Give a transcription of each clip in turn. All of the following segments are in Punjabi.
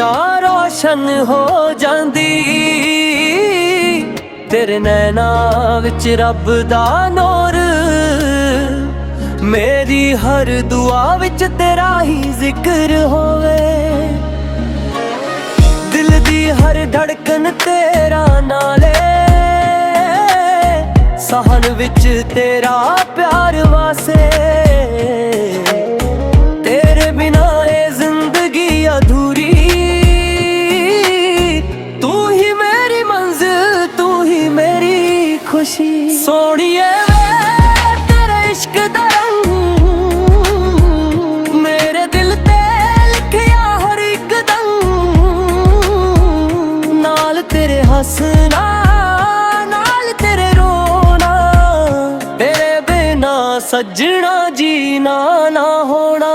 दुनिया रोशन हो जांदी। तेरे नैना विच रब दा नूर, मेरी हर दुआ विच तेरा ही जिक्र होवे। दिल दी हर धड़कन तेरा नाले, सहन विच तेरा प्यार वासे। तेरे बिना ये जिंदगी अधूरी, तू ही मेरी मंजिल, तू ही मेरी खुशी। सोनिए वे तेरे इश्क दा रंग, मेरे दिल ते लिखिया हर एक दम। नाल तेरे हंसना, नाल तेरे रोना, तेरे बिना सजना जीना ना होना।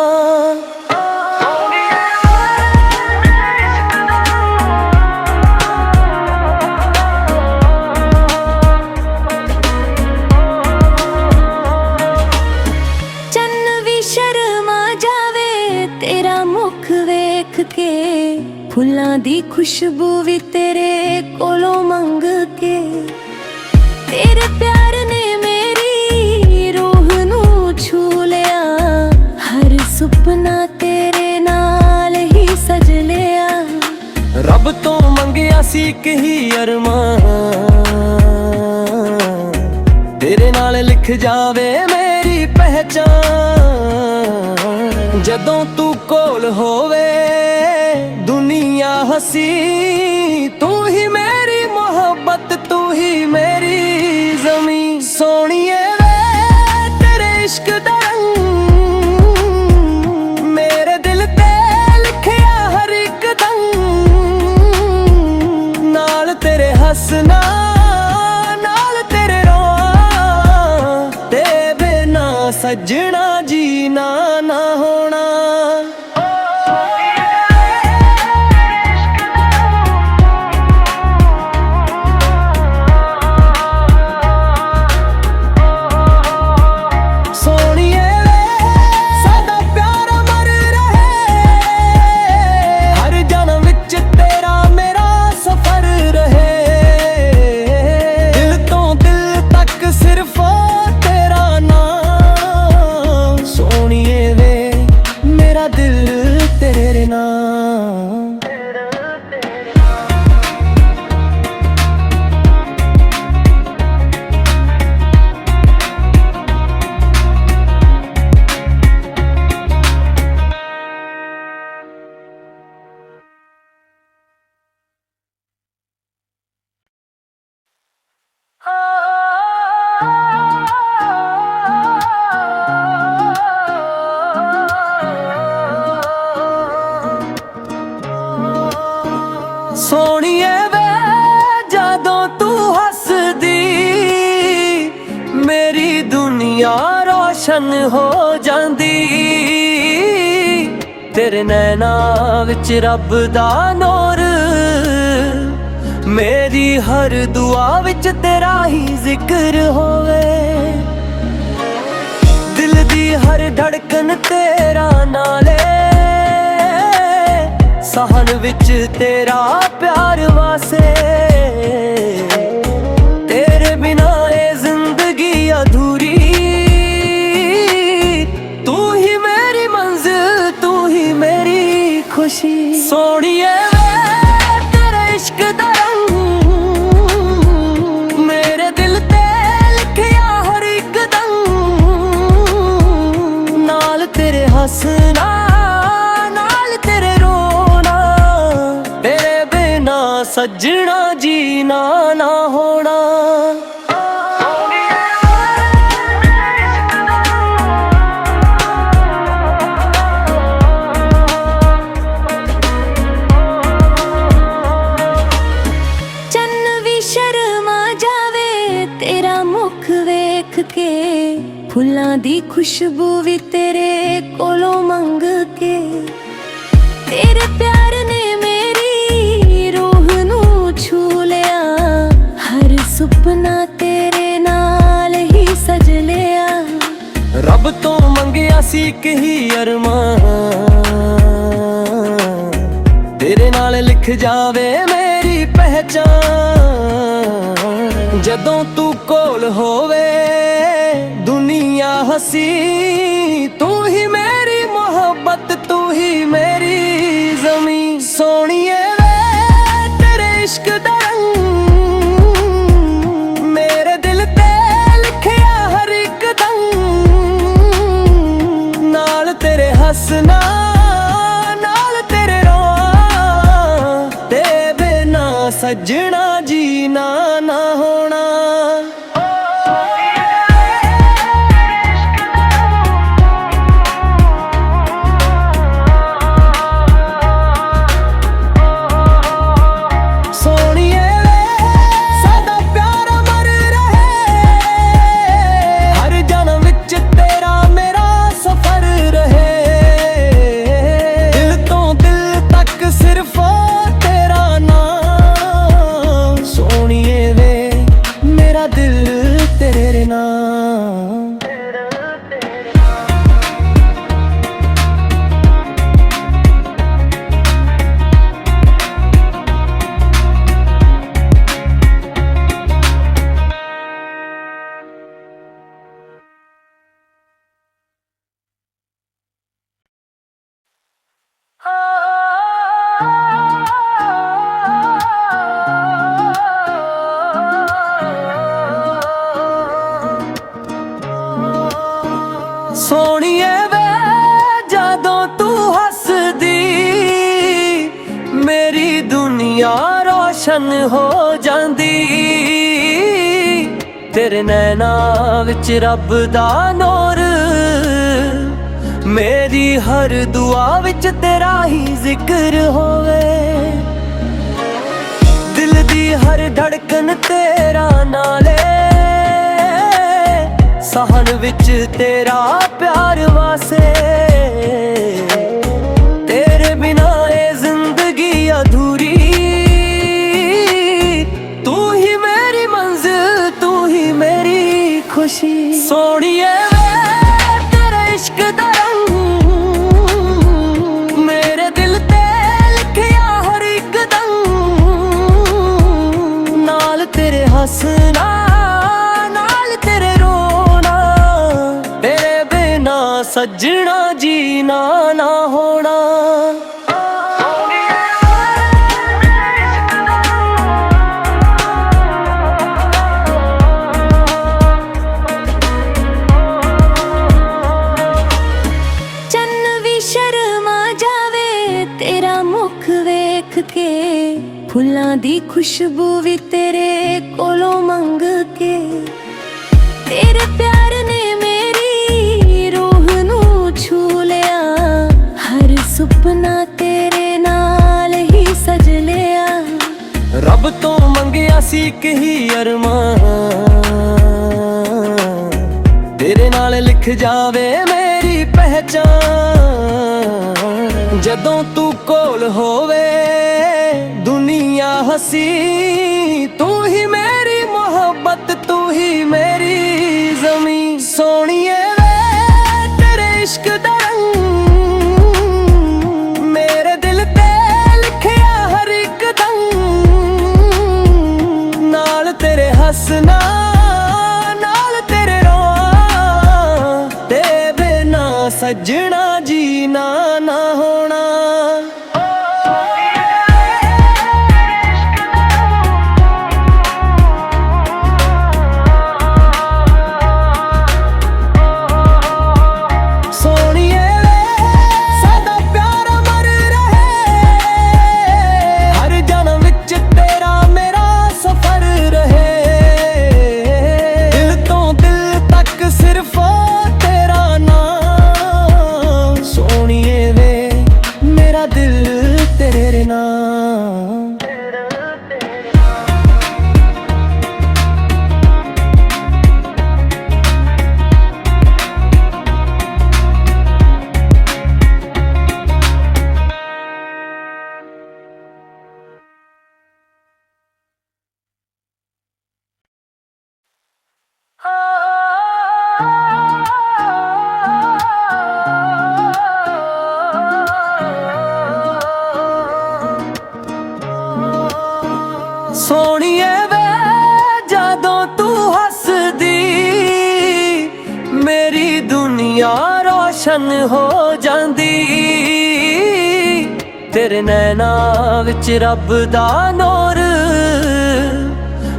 फुल्लां दी खुशबू भी तेरे कोलों मंग के। तेरे प्यार ने मेरी रूह नू छू लिया, हर सुपना तेरे नाल ही सज लिया। रब तो मंगिया सी कही अरमान, तेरे नाल लिख जावे मेरी पहचान। जदों तू कोल होवे दुनिया हसी, तू ही मेरी मोहब्बत, तू ही मेरी ज़मीं। सोनिए वे तेरे इश्क दा रंग, मेरे दिल ते लिखिया हर एक दम। नाल तेरे हंसना, नाल तेरे रोना, तेरे बिना सजना जीना ना होना। सोनिए वे जदों तू हसदी, मेरी दुनिया रोशन हो जांदी। तेरे नैना विच रब दा नूर, मेरी हर दुआ विच तेरा ही जिक्र होवे। दिल दी हर धड़कन तेरा नाले, सहन विच तेरा प्यार वासे। तेरे बिना ये जिंदगी अधूरी, तू ही मेरी मंजिल, तू ही मेरी खुशी। सोनिए वे तेरे इश्क दा रंग, मेरे दिल ते लिखिया हर एक दम। नाल तेरे हंसना, नाल तेरे रोना, तेरे बिना सजना जीना ना होना। फुल्लां दी खुशबू भी तेरे कोलों मंग के। तेरे प्यार ने मेरी रूह नू छू लिया, हर सुपना तेरे नाल ही सज लिया। रब तो मंगिया सी कही अरमान, तेरे नाल लिख जावे मेरी पहचान। जदों तू कोल होवे दुनिया हसी, तू ही मेरी मोहब्बत, तू ही मेरी ज़मीं। सोहणीए वे तेरे इश्क दा रंग, मेरे दिल ते लिखिया हर एक दम। नाल तेरे हसना सजना जीना ना होना। सोहणीए साडा प्यार अमर रहे, हर जन्म विच तेरा मेरा सफर रहे। दिल तो दिल तक सिर्फ तेरा नाम, सोहणीए वे मेरा दिल तेरे नाम। सोहणीए वे जदों तू हसदी, मेरी दुनिया रोशन हो जांदी। तेरे नैना विच रब दा नूर, मेरी हर दुआ विच तेरा ही जिक्र होवे। दिल दी हर धड़कन तेरा नाले, सहन विच तेरा प्यार वासे। तेरे बिना ये जिंदगी अधूरी, तू ही मेरी मंजिल, तू ही मेरी खुशी। सोहणीए वे तेरे इश्क दा रंग, मेरे दिल ते लिखिया हर एक दम। नाल तेरे हसना सजना जीना ना होना। चन्न भी शर्मा जावे तेरा मुख वेख के, फुल्लां दी खुशबू भी तेरे कोलों मंग के। तेरे प्यार ने मेरी रूह नू छू लिया, हर सुपना तेरे नाल ही सज लिया। रब तो मंगिया सी कही अरमान, तेरे नाल लिख जावे मेरी पहचान। जदों तू कोल होवे दुनिया हसी, तू ही मेरी मोहब्बत, तू ही मेरी ज़मीं। सोहणीए वे तेरे इश्क दा रंग, मेरे दिल ते लिखिया हर एक दम। नाल तेरे हसना नाल तेरे रोना, ते बिना सजना जीना ना होना। दिल ਰੋਸ਼ਨ ਹੋ ਜਾਂਦੀ। ਤੇਰੇ ਨੈਣਾਂ ਵਿੱਚ ਰੱਬ ਦਾ ਨੂਰ,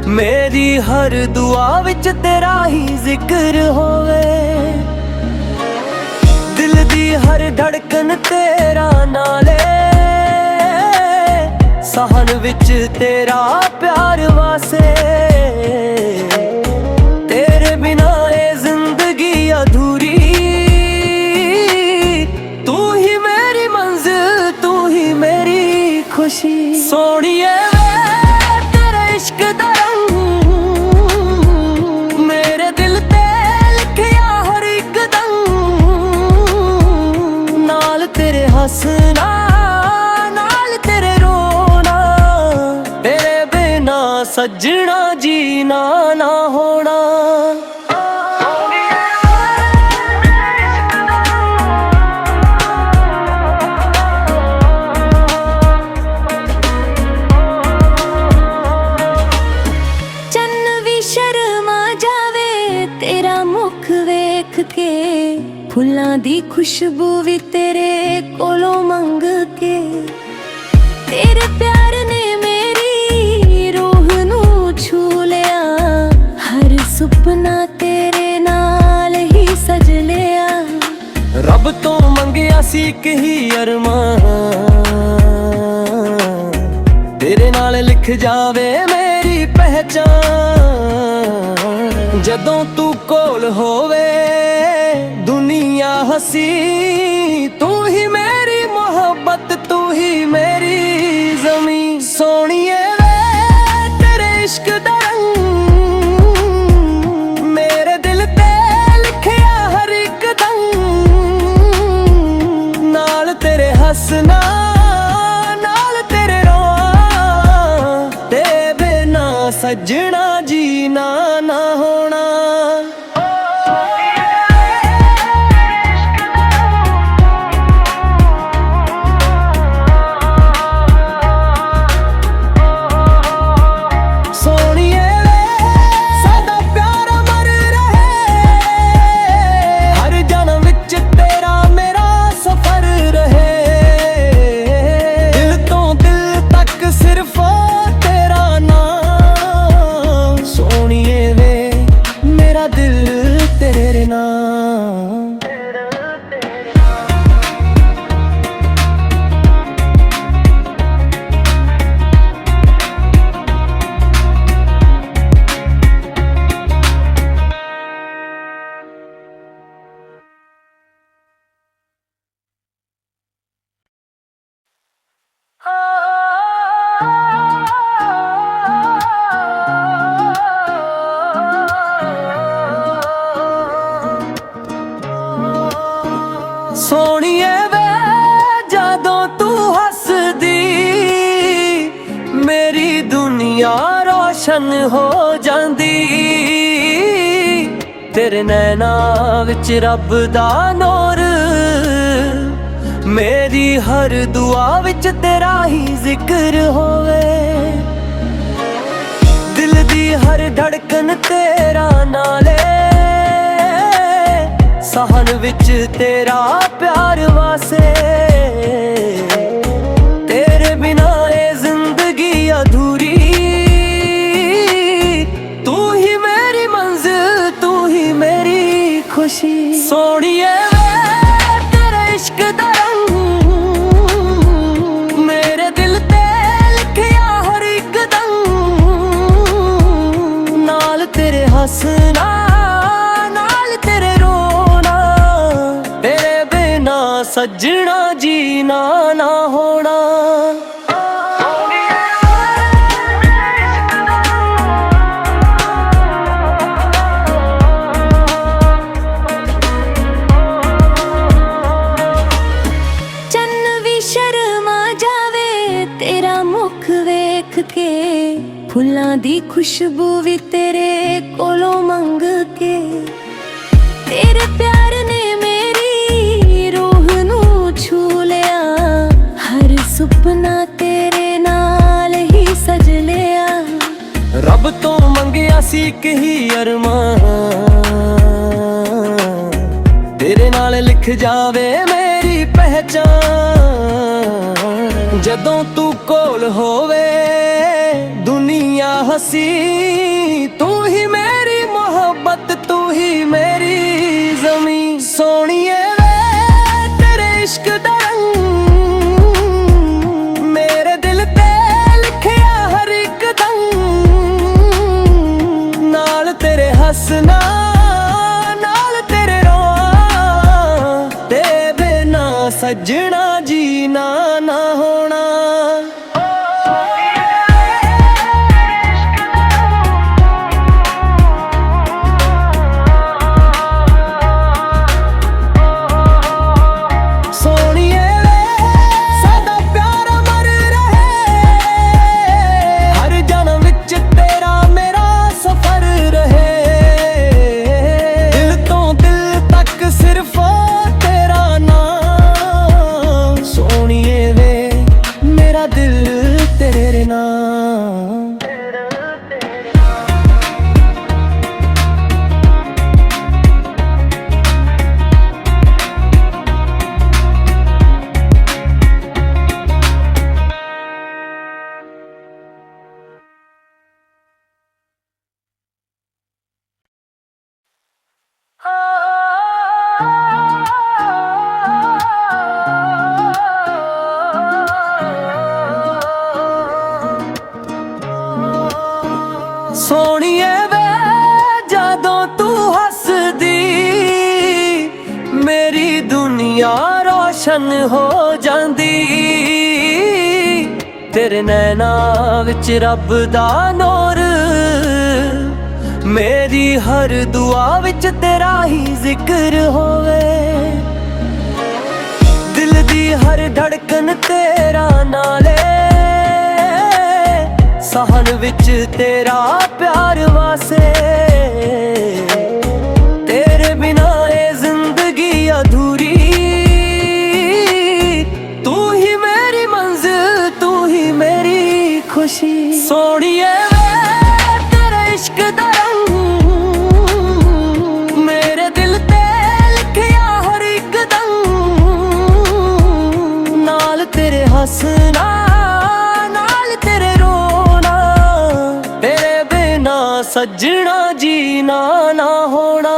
ਮੇਰੀ ਹਰ ਦੁਆ ਵਿੱਚ ਤੇਰਾ ਹੀ ਜ਼ਿਕਰ ਹੋਵੇ। ਦਿਲ ਦੀ ਹਰ ਧੜਕਨ ਤੇਰਾ ਨਾਲੇ, ਸਾਹਨ ਵਿੱਚ ਤੇਰਾ ਪਿਆਰ ਵਾਸੇ। ਤੇਰੇ ਬਿਨਾ ਇਹ ਜ਼ਿੰਦਗੀ ਅਧੂਰੀ, ਤੂੰ ਹੀ ਮੇਰੀ ਮੰਜ਼ਿਲ, ਤੂੰ ਹੀ ਮੇਰੀ ਖੁਸ਼ੀ। ਸੋਹਣੀਏ ਵੇ ਤੇਰੇ ਇਸ਼ਕ ਦਾ ਰੰਗ, ਮੇਰੇ ਦਿਲ ਤੇ ਲਿਖਿਆ ਹਰ ਇੱਕ ਦਮ। ਨਾਲ ਤੇਰੇ ਹੱਸਣਾ, ਨਾਲ ਤੇਰੇ ਰੋਣਾ, ਤੇਰੇ ਬਿਨਾ ਸੱਜਣਾ ਜੀਣਾ ਨਾ ਹੋਣਾ। ਚੰਨ ਵੀ ਸ਼ਰਮਾ ਜਾਵੇ ਤੇਰਾ ਮੁਖ ਵੇਖ ਕੇ, ਫੁੱਲਾਂ ਦੀ ਖੁਸ਼ਬੂ ਵੀ ਤੇਰੇ ਕੋਲੋਂ ਮੰਗ ਕੇ। ਤੇਰੇ ਪਿਆਰ ਨੇ ਮੇਰੀ ਰੂਹ ਨੂੰ ਛੂ ਲਿਆ, ਹਰ ਸੁਪਨਾ ਤੇਰੇ ਨਾਲ ਹੀ ਸਜ ਲਿਆ। ਰੱਬ ਤੋਂ ਮੰਗਿਆ ਸੀ ਇੱਕ ਹੀ ਅਰਮਾਨ, ਤੇਰੇ ਨਾਲ ਲਿਖ ਜਾਵੇ ਮੇਰੀ ਪਹਿਚਾਨ। ਜਦੋਂ ਤੂੰ ਕੋਲ ਹੋਵੇ ਦੁਨੀਆ ਹਸੀ, ਤੂੰ ਹੀ ਮੇਰੀ ਮੁਹੱਬਤ, ਤੂੰ ਹੀ ਮੇਰੀ ਜ਼ਮੀਨ। ਸੋਹਣੀਏ ਵੇ ਤੇਰੇ ਇਸ਼ਕ ਦਾ ਰੰਗ, ਮੇਰੇ ਦਿਲ ਤੇ ਲਿਖਿਆ ਹਰ ਇੱਕ ਦਮ। ਨਾਲ ਤੇਰੇ ਹੱਸਣਾ, ਨਾਲ ਤੇਰੇ ਰੋਣਾ, ਤੇ ਬਿਨਾ ਸੱਜਣਾ ਜੀਣਾ ਨਾ ਹੋਣਾ। ਦਿਲ ਤੇਰੇ ਨਾਮ। ਸੋਹਣੀਏ ਵੇ ਜਦੋਂ ਤੂੰ ਹੱਸਦੀ, ਮੇਰੀ ਦੁਨੀਆ ਰੋਸ਼ਨ ਹੋ ਜਾਂਦੀ। ਤੇਰੇ ਨੈਣਾਂ ਵਿੱਚ ਰੱਬ ਦਾ ਨੂਰ, ਮੇਰੀ ਹਰ ਦੁਆ ਵਿੱਚ ਤੇਰਾ ਹੀ ਜ਼ਿਕਰ ਹੋਵੇ। ਦਿਲ ਦੀ ਹਰ ਧੜਕਨ ਤੇਰਾ ਨਾਲੇ, ਸਾਹਨ ਵਿੱਚ ਤੇਰਾ ਪਿਆਰ ਵਾਸੇ। ਤੇਰੇ ਬਿਨਾ ਇਹ ਜ਼ਿੰਦਗੀ ਅਧੂਰੀ, ਤੂੰ ਹੀ ਮੇਰੀ ਮੰਜ਼ਿਲ, ਤੂੰ ਹੀ ਮੇਰੀ ਖੁਸ਼ੀ। ਸੋਹਣੀਏ ਵੇ ਤੇਰੇ ਇਸ਼ਕ ਦਾ ਰੰਗ, ਮੇਰੇ ਦਿਲ ਤੇ ਲਿਖਿਆ ਹਰ ਇੱਕ ਦਮ। ਨਾਲ ਤੇਰੇ ਹੱਸਣਾ, ਸੱਜਣਾ ਜੀਣਾ ਨਾ ਹੋਣਾ। ਚੰਨ ਵੀ ਸ਼ਰਮਾ ਜਾਵੇ ਤੇਰਾ ਮੁਖ ਵੇਖ ਕੇ, ਫੁੱਲਾਂ ਦੀ ਖੁਸ਼ਬੂ ਵੀ ਤੇਰੇ ਕੋਲੋਂ ਮੰਗ ਕੇ। ਤੇਰੇ ਪਿਆਰ ਨੇ ਮੇਰੀ ਰੂਹ ਨੂੰ ਛੂ ਲਿਆ, ਹਰ ਸੁਪਨਾ ਤੇਰੇ ਨਾਲ ਹੀ ਸਜ ਲਿਆ। ਰੱਬ ਤੋਂ ਮੰਗਿਆ ਸੀ ਇੱਕ ਹੀ ਅਰਮਾਨ, ਤੇਰੇ ਨਾਲ ਲਿਖ ਲਿਖ ਜਾਵੇ ਮੇਰੀ ਪਹਿਚਾਨ। ਜਦੋਂ ਤੂੰ ਕੋਲ ਹੋਵੇ ਦੁਨੀਆ ਹਸੀ, ਤੂੰ ਹੀ ਮੇਰੀ ਮੁਹੱਬਤ, ਤੂੰ ਹੀ ਮੇਰੀ ਜ਼ਮੀਂ। ਸੋਹਣੀਏ ਵੇ ਤੇਰੇ ਇਸ਼ਕ ਦਾ ਰੰਗ ਮੇਰੇ ਦਿਲ ਤੇ ਲਿਖਿਆ ਹਰ ਇੱਕ ਦਮ। ਨਾਲ ਤੇਰੇ ਹੱਸਣਾ ਸੱਜਣਾ ਜੀਣਾ ਨਾ ਹੋਣਾ। ਸੋਹਣੀਏ ਵੇ ਸਾਡਾ ਪਿਆਰ ਅਮਰ ਰਹੇ, ਹਰ ਜਨਮ ਵਿੱਚ ਤੇਰਾ ਮੇਰਾ ਸਫ਼ਰ ਰਹੇ। ਦਿਲ ਤੋਂ ਦਿਲ ਤੱਕ ਸਿਰਫ ਤੇਰਾ ਨਾਮ। ਸੋਹਣੀਏ ਵੇ ਮੇਰਾ ਦਿਲ ਤੇਰੇ ਨਾਮ। ਸੋਹਣੀਏ ਵੇ ਜਦੋਂ ਤੂੰ ਹੱਸਦੀ, ਮੇਰੀ ਦੁਨੀਆ ਰੋਸ਼ਨ ਹੋ ਜਾਂਦੀ। ਤੇਰੇ ਨੈਣਾਂ ਵਿੱਚ ਰੱਬ ਦਾ ਨੂਰ, ਮੇਰੀ ਹਰ ਦੁਆ ਵਿੱਚ ਤੇਰਾ ਹੀ ਜ਼ਿਕਰ ਹੋਵੇ। ਦਿਲ ਦੀ ਹਰ ਧੜਕਨ ਤੇਰਾ ਨਾਲੇ, ਸਾਹਨ ਵਿੱਚ ਤੇਰਾ ਪਿਆਰ ਵਾਸੇ। ਤੇਰੇ ਬਿਨਾ ਇਹ ਜ਼ਿੰਦਗੀ ਅਧੂਰੀ, ਤੂੰ ਹੀ ਮੇਰੀ ਮੰਜ਼ਿਲ, ਤੂੰ ਹੀ ਮੇਰੀ ਖੁਸ਼ੀ। ਸੋਹਣੀਏ ਵੇ ਤੇਰੇ ਇਸ਼ਕ ਦਾ ਰੰਗ ਮੇਰੇ ਦਿਲ ਤੇ ਲਿਖਿਆ ਹਰ ਇੱਕ ਦਮ। ਨਾਲ ਤੇਰੇ ਹੱਸਣਾ ਸੱਜਣਾ ਜੀਣਾ ਨਾ ਹੋਣਾ।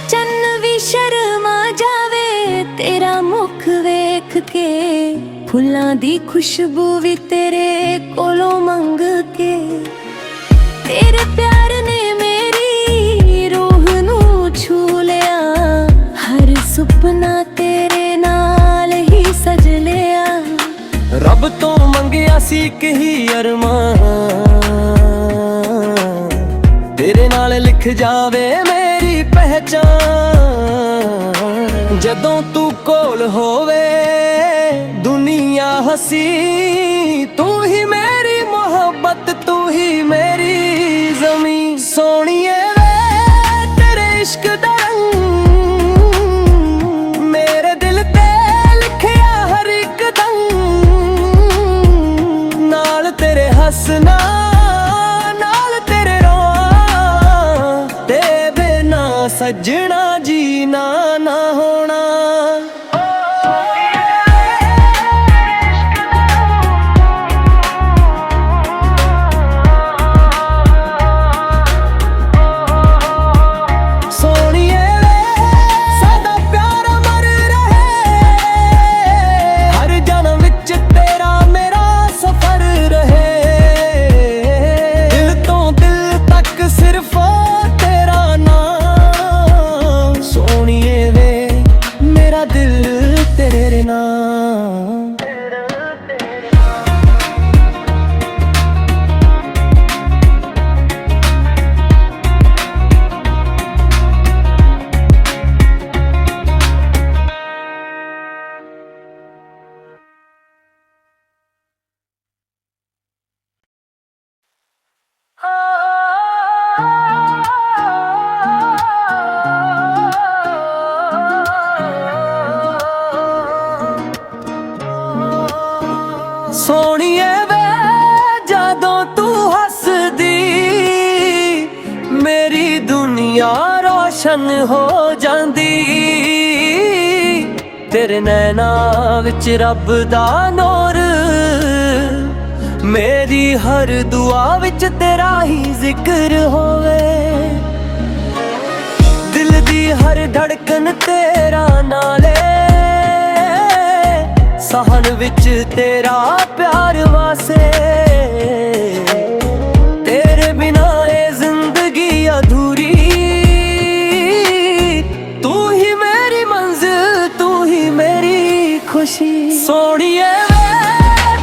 ਚੰਨ ਵੀ ਸ਼ਰਮਾ ਜਾਵੇ ਤੇਰਾ ਮੁਖ ਵੇਖ ਕੇ, ਫੁੱਲਾਂ ਦੀ ਖੁਸ਼ਬੂ ਵੀ ਤੇਰੇ ਕੋਲੋਂ ਮੰਗ ਕੇ। ਤੇਰੇ ਪਿਆਰ ਨੇ ਸੁਪਨਾ ਤੇਰੇ ਨਾਲ ਹੀ ਸਜ ਲਿਆ। ਰੱਬ ਤੋਂ ਮੰਗਿਆ ਸੀ ਇੱਕ ਹੀ ਅਰਮਾਨ, ਤੇਰੇ ਨਾਲ ਲਿਖ ਜਾਵੇ ਮੇਰੀ ਪਹਿਚਾਨ। ਜਦੋਂ ਤੂੰ ਕੋਲ ਹੋਵੇ ਦੁਨੀਆ ਹਸੀ, ਤੂੰ ਹੀ ਮੇਰੀ ਮੁਹੱਬਤ, ਤੂੰ ਹੀ ਮੇਰੀ ਜ਼ਮੀਂ। ਸੋਹਣੀਏ ਵੇ ਤੇਰੇ ਇਸ਼ਕ ਦਾ ਹੱਸਣਾ ਨਾਲ ਤੇਰੇ ਰੋਣਾ, ਤੇ ਬਿਨਾ ਸੱਜਣਾ ਜੀਣਾ ਨਾ ਹੋਣਾ। ਸੋਹਣੀਏ ਵੇ ਜਦੋਂ ਤੂੰ ਹੱਸਦੀ ਮੇਰੀ ਦੁਨੀਆ ਰੋਸ਼ਨ ਹੋ ਜਾਂਦੀ। ਤੇਰੇ ਨੈਣਾਂ ਵਿੱਚ ਰੱਬ ਦਾ ਨੂਰ, ਮੇਰੀ ਹਰ ਦੁਆ ਵਿੱਚ ਤੇਰਾ ਹੀ ਜ਼ਿਕਰ ਹੋਵੇ। ਦਿਲ ਦੀ ਹਰ ਧੜਕਨ ਤੇਰਾ ਨਾਲੇ, ਸਾਹਨ ਵਿੱਚ ਤੇਰਾ ਪਿਆਰ ਵਾਸੇ। ਤੇਰੇ ਬਿਨਾ ਇਹ ਜ਼ਿੰਦਗੀ ਅਧੂਰੀ, ਤੂੰ ਹੀ ਮੇਰੀ ਮੰਜ਼ਿਲ, ਤੂੰ ਹੀ ਮੇਰੀ ਖੁਸ਼ੀ। ਸੋਹਣੀਏ ਵੇ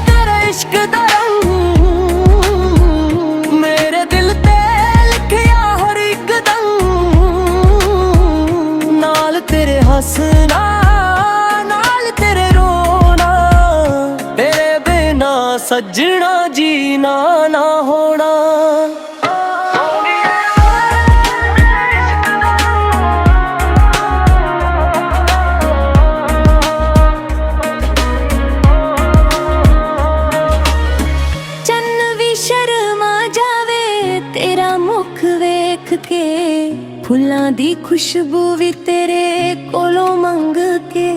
ਤੇਰੇ ਇਸ਼ਕ ਦਾ ਰੰਗ ਮੇਰੇ ਦਿਲ ਤੇ ਲਿਖਿਆ ਹਰ ਇੱਕ ਦਮ। ਨਾਲ ਤੇਰੇ ਹੱਸਣਾ, ਨਾਲ ਤੇਰੇ ਰੋਣਾ, ਤੇਰੇ ਬਿਨਾ ਸੱਜਣਾ ਜੀਣਾ ਨਾ ਹੋਣਾ। ਫੁੱਲਾਂ ਦੀ ਖੁਸ਼ਬੂ ਵੀ ਤੇਰੇ ਕੋਲੋਂ ਮੰਗ ਕੇ,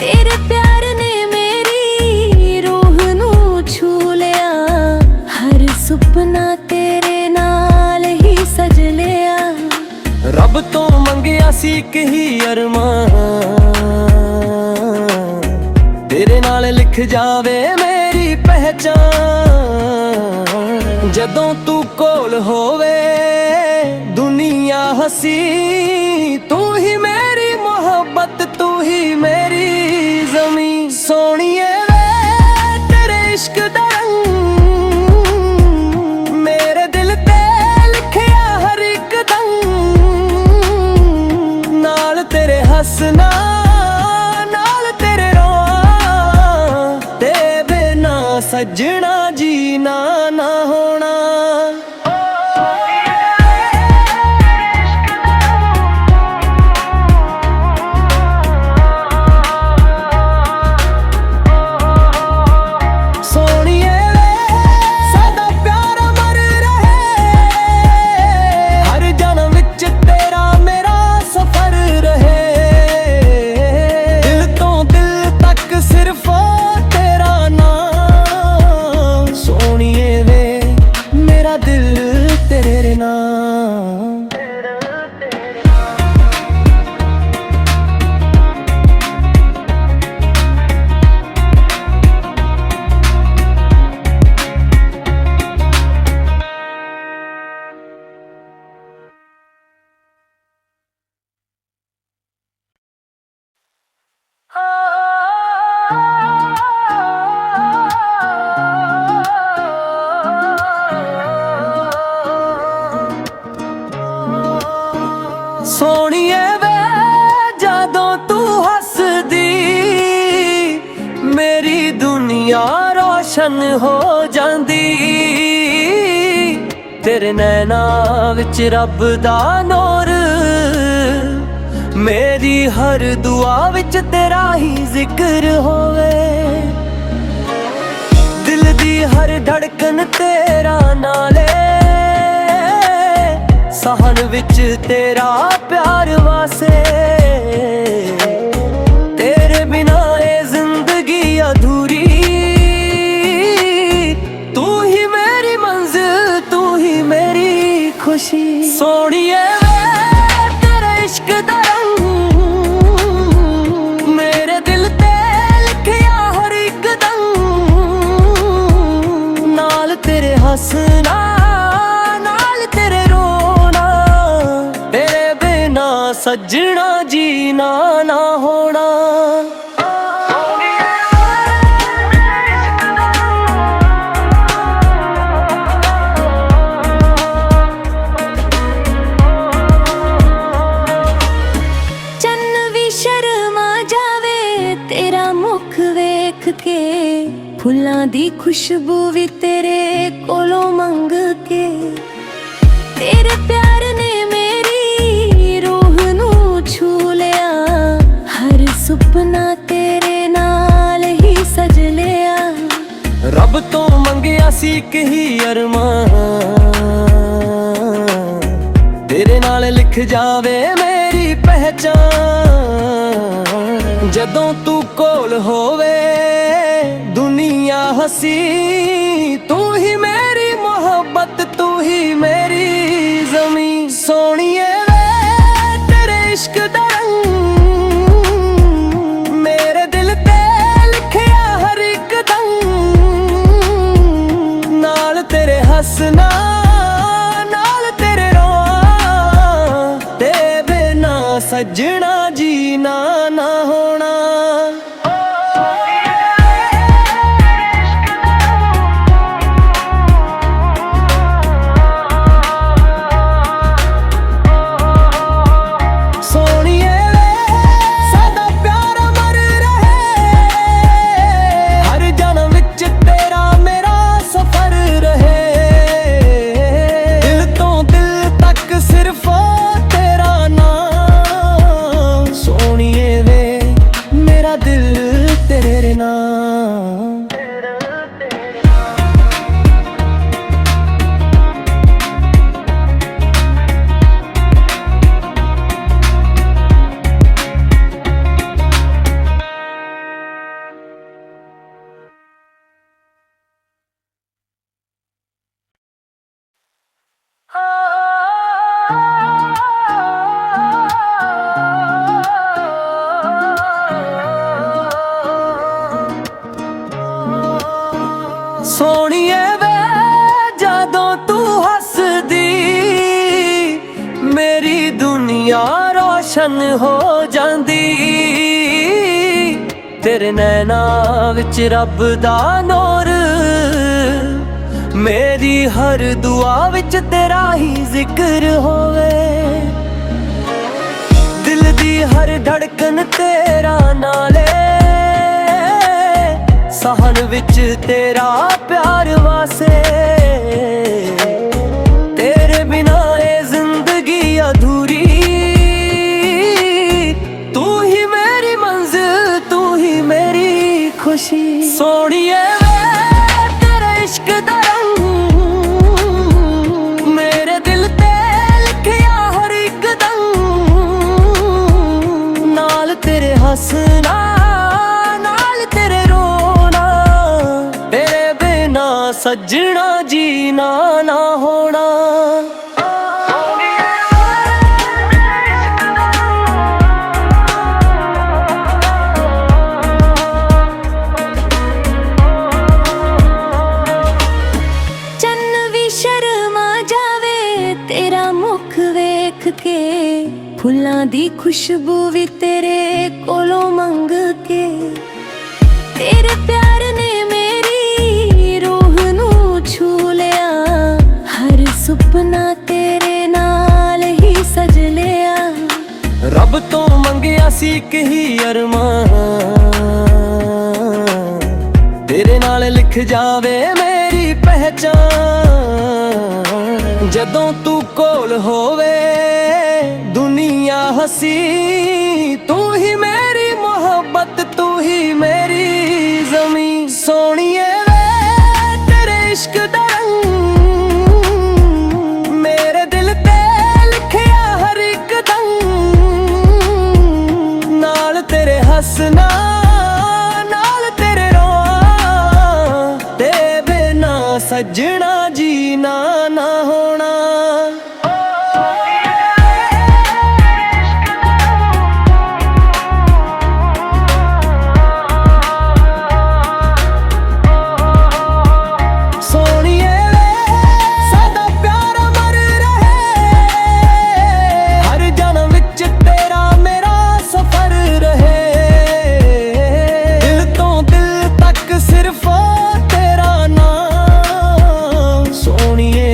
ਤੇਰੇ ਪਿਆਰ ਨੇ ਮੇਰੀ ਰੂਹ ਨੂੰ ਛੂ ਲਿਆ। ਹਰ ਸੁਪਨਾ ਤੇਰੇ ਨਾਲ ਹੀ ਸਜ ਲਿਆ। ਰੱਬ ਤੋਂ ਮੰਗਿਆ ਸੀ ਇੱਕ ਹੀ ਅਰਮਾਨ, ਤੇਰੇ ਨਾਲ ਲਿਖ ਜਾਵੇ ਮੇਰੀ ਪਹਿਚਾਨ। ਜਦੋਂ ਤੂੰ ਕੋਲ ਹੋਵੇ ਦੁਨੀਆ ਹਸੀ, ਤੂੰ ਹੀ ਮੇਰੀ ਮੁਹੱਬਤ, ਤੂੰ ਹੀ ਮੇਰੀ ਜ਼ਮੀਨ। ਸੋਹਣੀਏ ਵੇ ਤੇਰੇ ਇਸ਼ਕ ਦਾ ਰੰਗ ਮੇਰੇ ਦਿਲ ਤੇ ਲਿਖਿਆ ਹਰ ਇੱਕ ਦਮ। ਨਾਲ ਤੇਰੇ ਹੱਸਣਾ, ਨਾਲ ਤੇਰੇ ਰੋਣਾ, ਤੇ ਬਿਨਾ ਸੱਜਣਾ ਜੀਣਾ ਨਾ ਹੋਣਾ। ਸੋਹਣੀਏ ਵੇ ਜਦੋਂ ਤੂੰ ਹੱਸਦੀ ਮੇਰੀ ਦੁਨੀਆ ਰੋਸ਼ਨ ਹੋ ਜਾਂਦੀ। ਤੇਰੇ ਨੈਣਾਂ ਵਿੱਚ ਰੱਬ ਦਾ ਨੂਰ, ਮੇਰੀ ਹਰ ਦੁਆ ਵਿੱਚ ਤੇਰਾ ਹੀ ਜ਼ਿਕਰ ਹੋਵੇ। ਦਿਲ ਦੀ ਹਰ ਧੜਕਨ ਤੇਰਾ ਨਾਲੇ, ਸਾਹਨ ਵਿੱਚ ਤੇਰਾ ਪਿਆਰ ਵਾਸੇ। ਤੇਰੇ ਬਿਨਾ ਇਹ ਜ਼ਿੰਦਗੀ ਅਧੂਰੀ, ਤੂੰ ਹੀ ਮੇਰੀ ਮੰਜ਼ਿਲ, ਤੂੰ ਹੀ ਮੇਰੀ ਖੁਸ਼ੀ। ਸੋਹਣੀਏ ਵੇ ਤੇਰੇ ਇਸ਼ਕ ਦਾ ਰੰਗ ਮੇਰੇ ਦਿਲ ਤੇ ਲਿਖਿਆ ਹਰ ਇੱਕ ਦਮ। ਨਾਲ ਤੇਰੇ ਹੱਸਣਾ, ਸੱਜਣਾ ਜੀਣਾ ਨਾ ਹੋਣਾ। ਚੰਨ ਵੀ ਸ਼ਰਮਾ ਜਾਵੇ ਤੇਰਾ ਮੁਖ ਵੇਖ ਕੇ, ਫੁੱਲਾਂ ਦੀ ਖੁਸ਼ਬੂ ਵੀ ਤੇਰੇ ਕੋਲੋਂ ਮੰਗ ਕੇ। ਤੇਰੇ ਪਿਆਰ ਨੇ ਛੂ ਲਿਆ। ਹਰ ਸੁਪਨਾ ਤੇਰੇ ਨਾਲ ਹੀ ਸਜ ਲਿਆ। ਸੀ ਇੱਕ ਹੀ ਅਰਮਾਨ, ਤੇਰੇ ਨਾਲ ਲਿਖ ਜਾਵੇ ਮੇਰੀ ਪਹਿਚਾਨ। ਜਦੋਂ ਤੂੰ ਕੋਲ ਹੋਵੇ ਦੁਨੀਆ ਹਸੀ, ਤੂੰ ਹੀ ਮੇਰੀ ਮੁਹੱਬਤ, ਤੂੰ ਹੀ ਮੇਰੀ ਜ਼ਮੀਂ। ਸੋਹਣੀਏ ਵੇ ਤੇਰੇ ਇਸ਼ਕ ਦਾ ਰੰਗ ਮੇਰੇ ਦਿਲ ਤੇ ਲਿਖਿਆ ਹਰ ਇੱਕ ਦਮ, ਨਾਲ ਤੇਰੇ ਹੱਸਣਾ ਨਾਲ ਤੇਰੇ ਰੋਣਾ, ਤੇ ਬਿਨਾ ਸੱਜਣਾ ਜੀਣਾ ਨਾ ਹੋਣਾ। ਸੋਹਣੀਏ ਵੇ ਜਦੋਂ ਤੂੰ ਹੱਸਦੀ, ਮੇਰੀ ਦੁਨੀਆ ਰੋਸ਼ਨ ਹੋ ਜਾਂਦੀ। ਤੇਰੇ ਨੈਣਾਂ ਵਿੱਚ ਰੱਬ ਦਾ ਨੂਰ, ਮੇਰੀ ਹਰ ਦੁਆ ਵਿੱਚ ਤੇਰਾ ਹੀ ਜ਼ਿਕਰ ਹੋਵੇ। ਦਿਲ ਦੀ ਹਰ ਧੜਕਨ ਤੇਰਾ ਨਾਲੇ, ਸਾਹਨ ਵਿੱਚ ਤੇਰਾ ਪਿਆਰ ਵਾਸੇ। ਤੇਰੇ ਬਿਨਾ ਇਹ ਜ਼ਿੰਦਗੀ ਅਧੂਰੀ, ਤੂੰ ਹੀ ਮੇਰੀ ਮੰਜ਼ਿਲ, ਤੂੰ ਹੀ ਮੇਰੀ ਖੁਸ਼ੀ। ਸੋਹਣੀਏ ਵੇ ਤੇਰੇ ਇਸ਼ਕ ਦਾ ਰੰਗ ਮੇਰੇ ਦਿਲ ਤੇ ਲਿਖਿਆ ਹਰ ਇੱਕ ਦਮ, ਨਾਲ ਤੇਰੇ ਹੱਸਣਾ ਸੱਜਣਾ ਜੀਣਾ ਨਾ ਹੋਣਾ। ਚੰਨ ਵੀ ਸ਼ਰਮਾ ਜਾਵੇ ਤੇਰਾ ਮੁਖ ਵੇਖ ਕੇ, ਫੁੱਲਾਂ ਦੀ ਖੁਸ਼ਬੂ ਵੀ ਤੇਰੇ ਕੋਲੋਂ ਮੰਗ ਕੇ। ਤੇਰੇ ਪਿਆਰ ਨੇ ਛੂ ਲਿਆ, ਹਰ ਸੁਪਨਾ ਤੇਰੇ ਨਾਲ ਹੀ ਸਜ ਲਿਆ। ਰੱਬ ਤੋਂ ਮੰਗਿਆ ਸੀ ਇੱਕ ਹੀ ਅਰਮਾਨ, ਤੇਰੇ ਨਾਲ ਲਿਖ ਜਾਵੇ ਮੇਰੀ ਪਹਿਚਾਨ। ਜਦੋਂ ਤੂੰ ਕੋਲ ਹੋਵੇ ਦੁਨੀਆ ਹਸੀ, ਤੂੰ ਹੀ ਮੇਰੀ ਮੁਹੱਬਤ, ਤੂੰ ਹੀ ਮੇਰੀ ਜ਼ਮੀਂ। ਸੋਹਣੀਏ ਇਸ਼ਕ ਦਾ ਰੰਗ ਮੇਰੇ ਦਿਲ ਤੇ ਲਿਖਿਆ ਹਰ ਇੱਕ ਦਮ, ਨਾਲ ਤੇਰੇ ਹੱਸਣਾ ਨਾਲ ਤੇਰੇ ਰੋਣਾ, ਤੇ ਬਿਨਾ ਸੱਜਣਾ ਜੀਣਾ ਨਾ ਹੋਣਾ। ਸੋਹਣੀਏ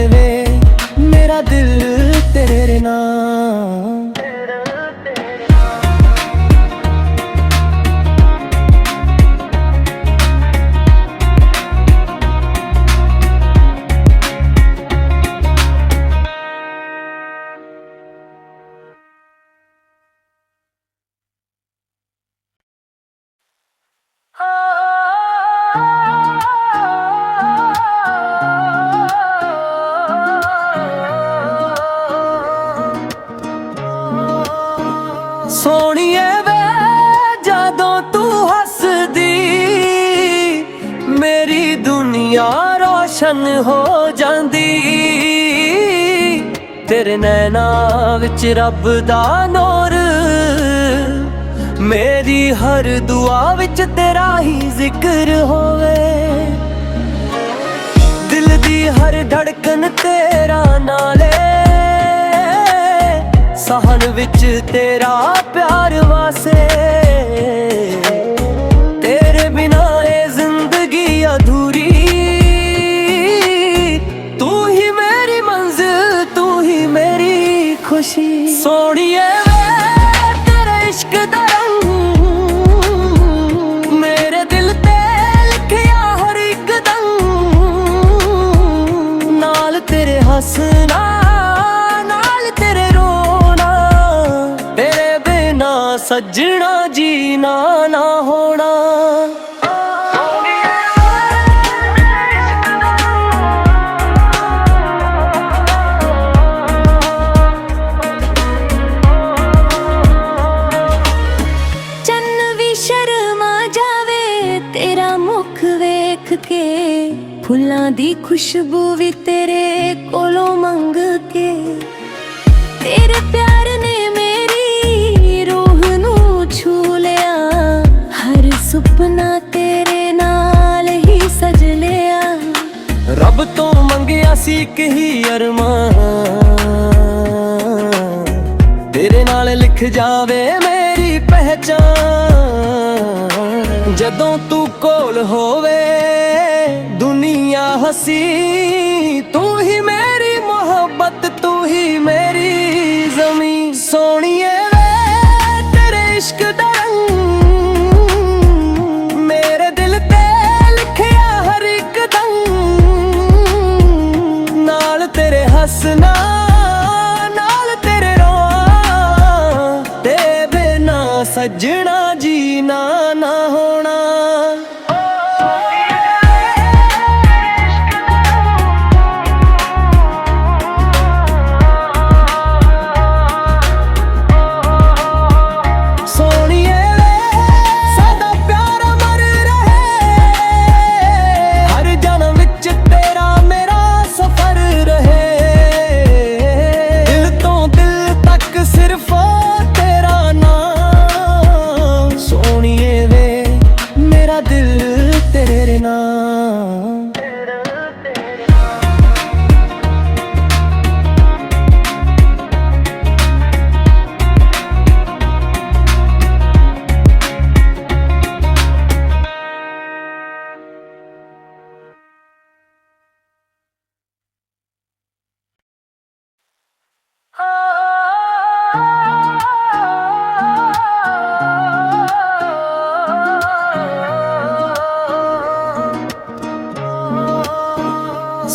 ਦੁਨੀਆ ਰੋਸ਼ਨ ਹੋ ਜਾਂਦੀ ਤੇਰੇ ਨੈਣਾਂ ਵਿੱਚ ਰੱਬ ਦਾ ਨੂਰ। ਮੇਰੀ ਹਰ ਦੁਆ ਵਿੱਚ ਤੇਰਾ ਹੀ ਜ਼ਿਕਰ ਹੋਵੇ, ਦਿਲ ਦੀ ਹਰ ਧੜਕਨ ਤੇਰਾ ਨਾਲੇ, ਸਾਹਨ ਵਿੱਚ ਤੇਰਾ ਪਿਆਰ ਵਾਸੇ। ਤੇਰੇ ਬਿਨਾ ਇਹ ਜ਼ਿੰਦਗੀ ਅਧੂਰੀ, ਤੂੰ ਹੀ ਮੇਰੀ ਮੰਜ਼ਿਲ, ਤੂੰ ਹੀ ਮੇਰੀ ਖੁਸ਼ੀ। ਸੋਹਣੀਏ ਵੇ ਤੇਰੇ ਇਸ਼ਕ ਦਾ ਰੰਗ ਮੇਰੇ ਦਿਲ ਤੇ ਲਿਖਿਆ ਹਰ ਇੱਕ ਦਮ, ਨਾਲ ਤੇਰੇ ਹੱਸਣਾ ਨਾਲ ਤੇਰੇ ਰੋਣਾ, ਤੇਰੇ ਬਿਨਾ ਸੱਜਣਾ ਜੀਣਾ ਨਾ ਹੋਣਾ। ਫੁੱਲਾਂ ਦੀ ਖੁਸ਼ਬੂ ਵੀ ਤੇਰੇ ਕੋਲੋਂ ਮੰਗ ਕੇ, ਤੇਰੇ ਪਿਆਰ ਨੇ ਮੇਰੀ ਰੂਹ ਨੂੰ ਛੂ ਲਿਆ, ਹਰ ਸੁਪਨਾ ਤੇਰੇ ਨਾਲ ਹੀ ਸਜ ਲਿਆ। ਰੱਬ ਤੋਂ ਮੰਗਿਆ ਸੀ ਇੱਕ ਹੀ ਅਰਮਾਨ, ਤੇਰੇ ਨਾਲ ਲਿਖ ਜਾਵੇ ਮੇਰੀ ਪਹਿਚਾਨ। ਜਦੋਂ ਤੂੰ ਕੋਲ ਹੋਵੇ ਦੁਨੀਆ ਹਸੀ, ਤੂੰ ਹੀ ਮੇਰੀ ਮੁਹੱਬਤ, ਤੂੰ ਹੀ ਮੇਰੀ ਜ਼ਮੀਨ। ਸੋਹਣੀਏ ਵੇ ਤੇਰੇ ਇਸ਼ਕ ਦਾ ਰੰਗ ਮੇਰੇ ਦਿਲ ਤੇ ਲਿਖਿਆ ਹਰ ਇੱਕ ਦਮ, ਨਾਲ ਤੇਰੇ ਹੱਸਣਾ ਨਾਲ ਤੇਰੇ ਰੋਣਾ, ਤੇ ਬਿਨਾ ਸੱਜਣਾ ਜੀਣਾ ਨਾ ਹੋਣਾ।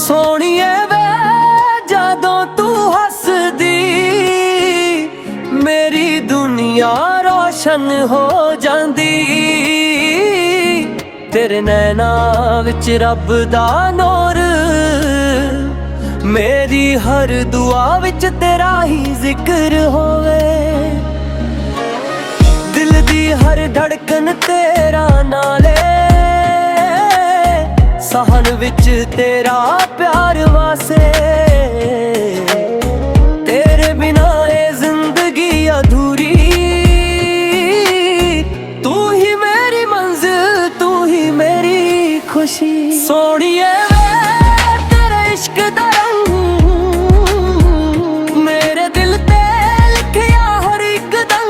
ਸੋਹਣੀਏ ਵੇ ਜਦੋਂ ਤੂੰ ਹੱਸਦੀ ਮੇਰੀ ਦੁਨੀਆ ਰੋਸ਼ਨ ਹੋ ਜਾਂਦੀ, ਤੇਰੇ ਨੈਣਾਂ ਵਿੱਚ ਰੱਬ ਦਾ ਨੂਰ। ਮੇਰੀ ਹਰ ਦੁਆ ਵਿੱਚ ਤੇਰਾ ਹੀ ਜ਼ਿਕਰ ਹੋਵੇ, ਦਿਲ ਦੀ ਹਰ ਧੜਕਨ ਤੇਰਾ ਨਾਲੇ, ਸਾਹਨ ਵਿੱਚ ਤੇਰਾ ਪਿਆਰ ਵਾਸੇ। ਤੇਰੇ ਬਿਨਾ ਇਹ ਜ਼ਿੰਦਗੀ ਅਧੂਰੀ, ਤੂੰ ਹੀ ਮੇਰੀ ਮੰਜ਼ਿਲ, ਤੂੰ ਹੀ ਮੇਰੀ ਖੁਸ਼ੀ। ਸੋਹਣੀਏ ਵੇ ਤੇਰੇ ਇਸ਼ਕ ਦਾ ਰੰਗ ਮੇਰੇ ਦਿਲ ਤੇ ਲਿਖਿਆ ਹਰ ਇੱਕ ਦਮ,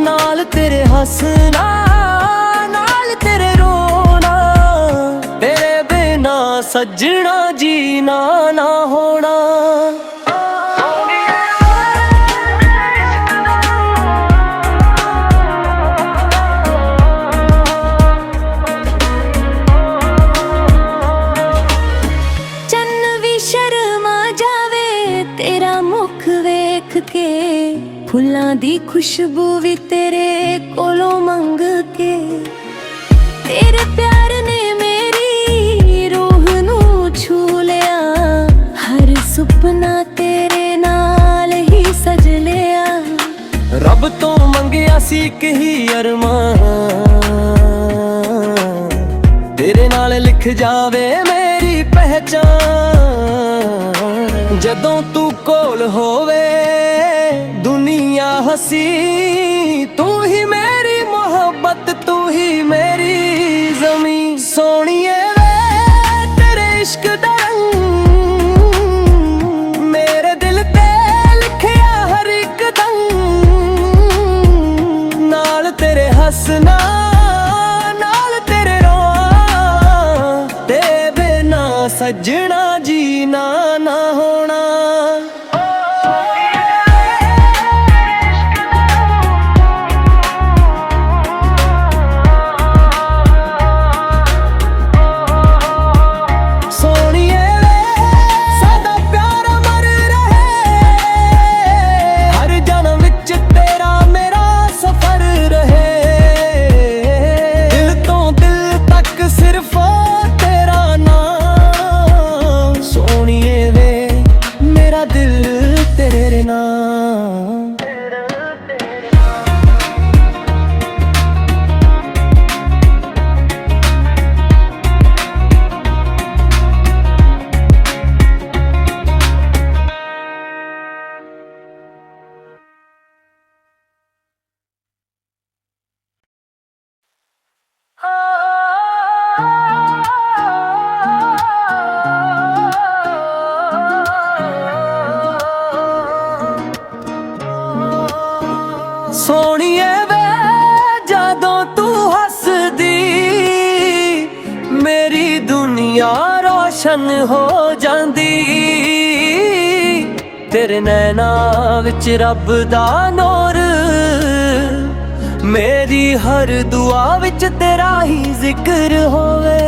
ਨਾਲ ਤੇਰੇ ਹੱਸਣਾ ਸੱਜਣਾ ਜੀਣਾ ਨਾ ਹੋਣਾ। ਚੰਨ ਵੀ ਸ਼ਰਮਾ ਜਾਵੇ ਤੇਰਾ ਮੁਖ ਵੇਖ ਕੇ, ਫੁੱਲਾਂ ਦੀ ਖੁਸ਼ਬੂ ਵੀ ਤੇਰੇ ਕੋਲੋਂ ਮੰਗ ਕੇ, ਤੇਰੇ ਪਿਆਰ ਨੇ ਸੁਪਨਾ ਤੇਰੇ ਨਾਲ ਹੀ ਸਜ ਲਿਆ। ਰੱਬ ਤੋਂ ਮੰਗਿਆ ਸੀ ਇੱਕ ਹੀ ਅਰਮਾਨ, ਤੇਰੇ ਨਾਲ ਲਿਖ ਜਾਵੇ ਮੇਰੀ ਪਹਿਚਾਨ। ਜਦੋਂ ਤੂੰ ਕੋਲ ਹੋਵੇ ਦੁਨੀਆ ਹਸੀ, ਤੂੰ ਹੀ ਮੇਰੀ ਮੁਹੱਬਤ, ਤੂੰ ਹੀ ਮੇਰੀ ਜ਼ਮੀਂ। ਸੋਹਣੀਏ ਵੇ ਤੇਰੇ ਇਸ਼ਕ ਦਾ ਰੰਗ ਮੇਰੇ ਦਿਲ ਤੇ ਲਿਖਿਆ ਹਰ ਇੱਕ ਦਮ। ਨਾਲ ਤੇਰੇ ਹੱਸਣਾ ਨਾਲ ਤੇਰੇ ਰੋਣਾ, ਤੇ ਬਿਨਾ ਸੱਜਣਾ ਜੀਣਾ ਨਾ ਹੋਣਾ। ਸੋਹਣੀਏ ਵੇ ਜਦੋਂ ਤੂੰ ਹੱਸਦੀ, ਮੇਰੀ ਦੁਨੀਆ ਰੋਸ਼ਨ ਹੋ ਜਾਂਦੀ। ਤੇਰੇ ਨੈਣਾਂ ਵਿੱਚ ਰੱਬ ਦਾ ਨੂਰ, ਮੇਰੀ ਹਰ ਦੁਆ ਵਿੱਚ ਤੇਰਾ ਹੀ ਜ਼ਿਕਰ ਹੋਵੇ।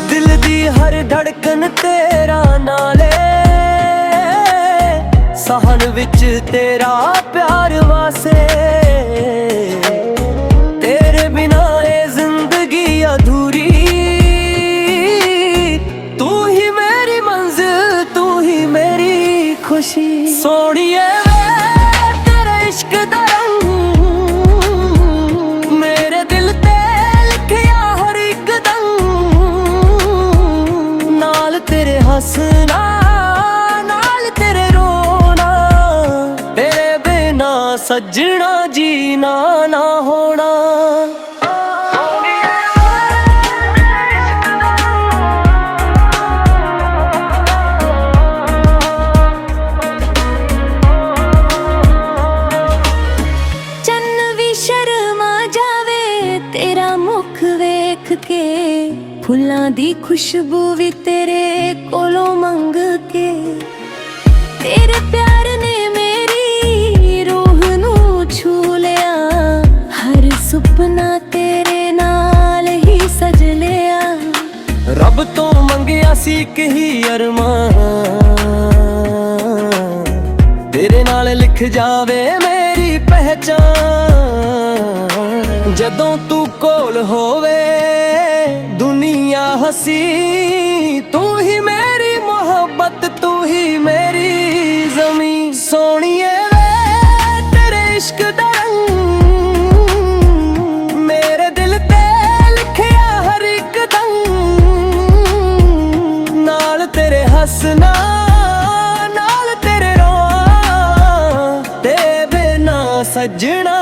ਦਿਲ ਦੀ ਹਰ ਧੜਕਨ ਤੇਰਾ ਨਾਲੇ, ਸਾਹਨ ਵਿੱਚ ਤੇਰਾ ਪਿਆਰ ਵਾਸੇ। ਤੇਰੇ ਬਿਨਾ ਇਹ ਜ਼ਿੰਦਗੀ ਅਧੂਰੀ, ਤੂੰ ਹੀ ਮੇਰੀ ਮੰਜ਼ਿਲ, ਤੂੰ ਹੀ ਮੇਰੀ ਖੁਸ਼ੀ। ਸੋਹਣੀਏ ਵੇ ਤੇਰੇ ਇਸ਼ਕ ਦਾ ਰੰਗ ਮੇਰੇ ਦਿਲ ਤੇ ਲਿਖਿਆ ਹਰ ਇੱਕ ਦਮ। ਨਾਲ ਤੇਰੇ ਹੱਸਣਾ ਸੱਜਣਾ ਜੀਣਾ ਨਾ ਹੋਣਾ। ਚੰਨ ਵੀ ਸ਼ਰਮਾ ਜਾਵੇ ਤੇਰਾ ਮੁਖ ਵੇਖ ਕੇ, ਫੁੱਲਾਂ ਦੀ ਖੁਸ਼ਬੂ ਵੀ ਤੇਰੇ ਕੋਲੋਂ ਮੰਗ ਕੇ। ਤੇਰੇ ਪਿਆਰ ਨੇ ਸੁਪਨਾ ਤੇਰੇ ਨਾਲ ਹੀ ਸਜ ਲਿਆ। ਰੱਬ ਤੋਂ ਮੰਗਿਆ ਸੀ ਇੱਕ ਹੀ ਅਰਮਾਨ, ਤੇਰੇ ਨਾਲ ਲਿਖ ਜਾਵੇ ਮੇਰੀ ਪਹਿਚਾਨ। ਜਦੋਂ ਤੂੰ ਕੋਲ ਹੋਵੇ ਦੁਨੀਆ ਹਸੀ, ਤੂੰ ਹੀ ਮੇਰੀ ਮੁਹੱਬਤ, ਤੂੰ ਹੀ ਮੇਰੀ ਜ਼ਮੀਂ। ਸੋਹਣੀਏ ਵੇ ਤੇਰੇ ਇਸ਼ਕ ਦਾ ਹੱਸਣਾ ਨਾਲ ਤੇਰੇ ਰੋਣਾ, ਤੇ ਬਿਨਾ ਸੱਜਣਾ